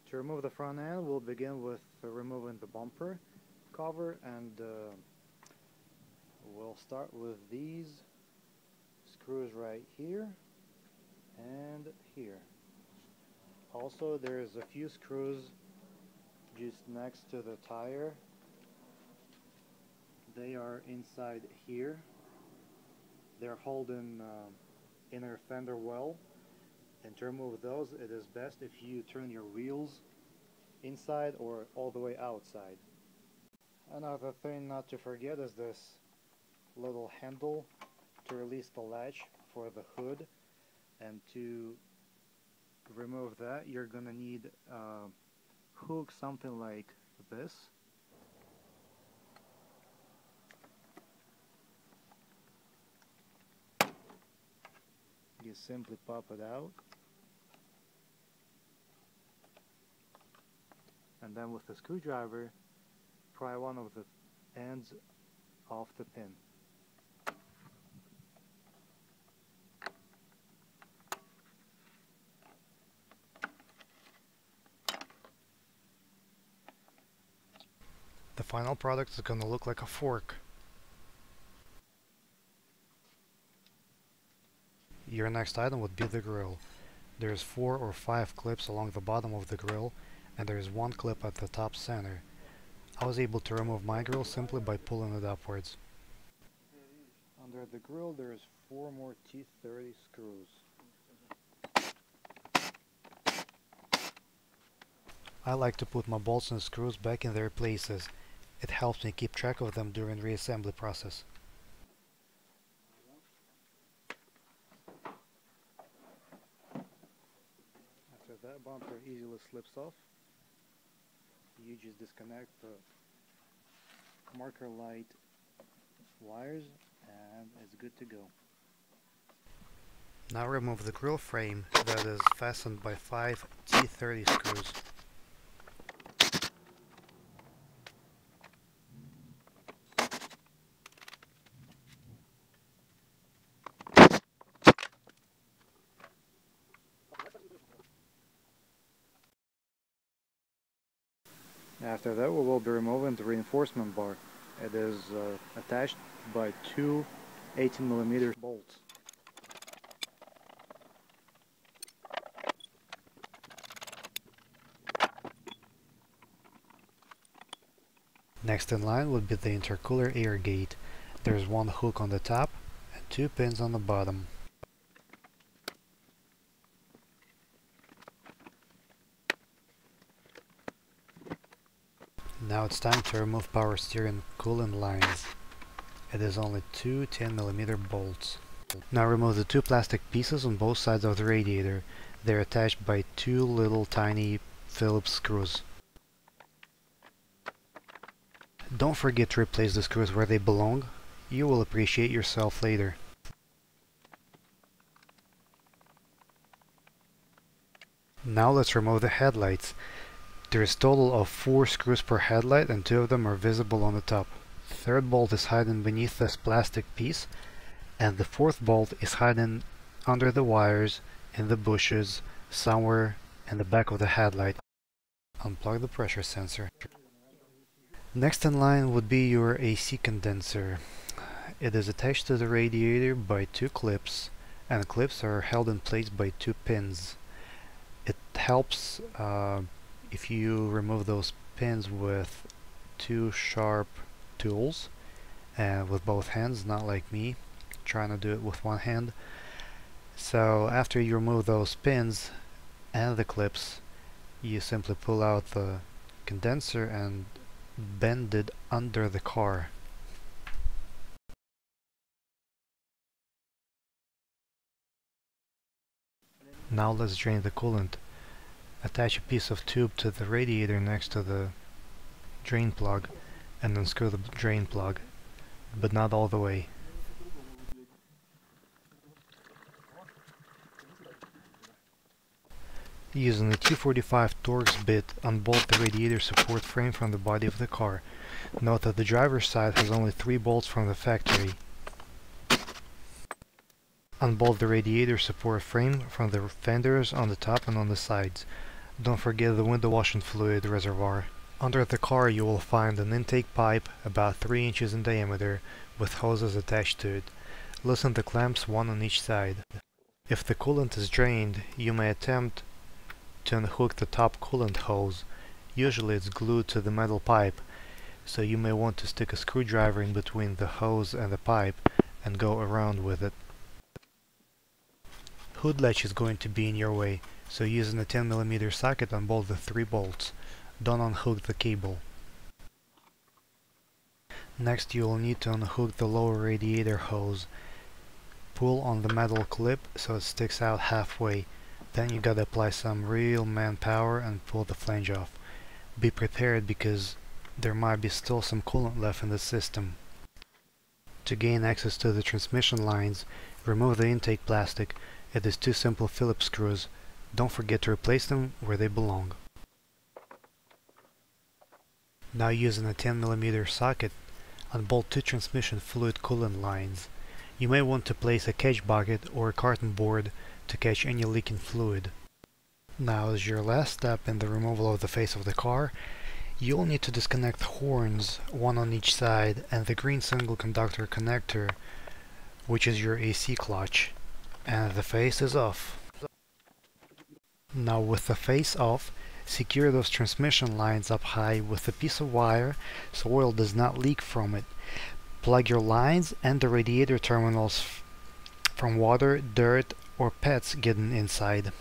To remove the front end, we'll begin with removing the bumper cover, and we'll start with these screws right here and here. Also, there's a few screws just next to the tire. They are inside here. They're holding inner fender well. And to remove those, it is best if you turn your wheels inside or all the way outside. Another thing not to forget is this little handle to release the latch for the hood. And to remove that, you're gonna need a hook, something like this. You simply pop it out, and then with the screwdriver pry one of the ends off the pin. The final product is going to look like a fork. Your next item would be the grill. There's 4 or 5 clips along the bottom of the grill, and there's 1 clip at the top center. I was able to remove my grill simply by pulling it upwards. Under the grill there's 4 more T30 screws. I like to put my bolts and screws back in their places. It helps me keep track of them during the reassembly process. After that bumper easily slips off, you just disconnect the marker light wires and it's good to go. Now remove the grill frame that is fastened by 5 T30 screws. After that, we will be removing the reinforcement bar. It is attached by 2 18mm bolts. Next in line would be the intercooler air gate. There's 1 hook on the top and 2 pins on the bottom. Now it's time to remove power steering coolant lines. It is only 2 10mm bolts. Now remove the 2 plastic pieces on both sides of the radiator. They're attached by 2 little tiny Phillips screws. Don't forget to replace the screws where they belong. You will appreciate yourself later. Now let's remove the headlights. There is a total of 4 screws per headlight and 2 of them are visible on the top. The 3rd bolt is hidden beneath this plastic piece, and the 4th bolt is hidden under the wires, in the bushes, somewhere in the back of the headlight. Unplug the pressure sensor. Next in line would be your AC condenser. It is attached to the radiator by 2 clips, and the clips are held in place by 2 pins. It helps if you remove those pins with 2 sharp tools and with both hands, not like me trying to do it with 1 hand. So after you remove those pins and the clips, you simply pull out the condenser and bend it under the car. Now let's drain the coolant. Attach a piece of tube to the radiator next to the drain plug and unscrew the drain plug, but not all the way. Using a 245 Torx bit, unbolt the radiator support frame from the body of the car. Note that the driver's side has only 3 bolts from the factory. Unbolt the radiator support frame from the fenders on the top and on the sides. Don't forget the window washing fluid reservoir. Under the car you will find an intake pipe about 3 inches in diameter with hoses attached to it. Loosen the clamps, one on each side. If the coolant is drained, you may attempt to unhook the top coolant hose. Usually it's glued to the metal pipe, so you may want to stick a screwdriver in between the hose and the pipe and go around with it. Hood latch is going to be in your way, so using a 10mm socket unbolt the 3 bolts. Don't unhook the cable. Next you will need to unhook the lower radiator hose. Pull on the metal clip so it sticks out halfway. Then you gotta apply some real manpower and pull the flange off. Be prepared because there might be still some coolant left in the system. To gain access to the transmission lines, remove the intake plastic. It is 2 simple Phillips screws. Don't forget to replace them where they belong. Now using a 10mm socket, unbolt 2 transmission fluid coolant lines. You may want to place a catch bucket or a carton board to catch any leaking fluid. Now as your last step in the removal of the face of the car, you'll need to disconnect horns, one on each side, and the green single conductor connector, which is your AC clutch. And the face is off. Now with the face off, secure those transmission lines up high with a piece of wire so oil does not leak from it. Plug your lines and the radiator terminals from water, dirt, or pets getting inside.